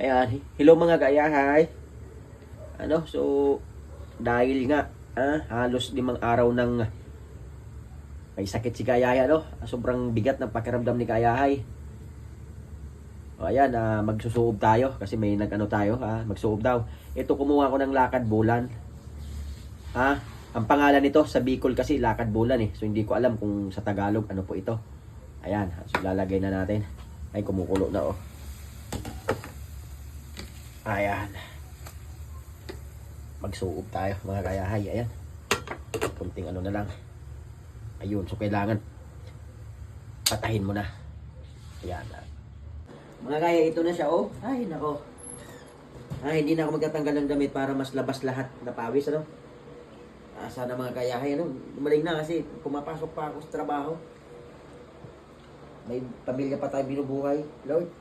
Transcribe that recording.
Ayan, hello mga gayahay. So, dahil nga, halos 5 araw nang may sakit si gayahay, sobrang bigat ng pakiramdam ni gayahay. O ayan, magsusuob tayo kasi may tayo, magsuob daw. Ito, kumuha ko ng lakad bulan. Ang pangalan nito sa Bicol kasi lakad bulan eh. So, hindi ko alam kung sa Tagalog ano po ito. Ayan, so lalagay na natin. Ay, kumukulo na Ayan. Magsuob tayo mga gayahay. Ayan. Kunting na lang. Ayun. So kailangan patahin mo na. Ayan. Mga gaya, ito na siya. Ay, nako. Hindi na ako magtatanggal ng damit para mas labas lahat na pawis. Sana mga gayahay. Gumaling na kasi pumapasok pa ako sa trabaho. May pamilya pa tayo binubuhay. Lord.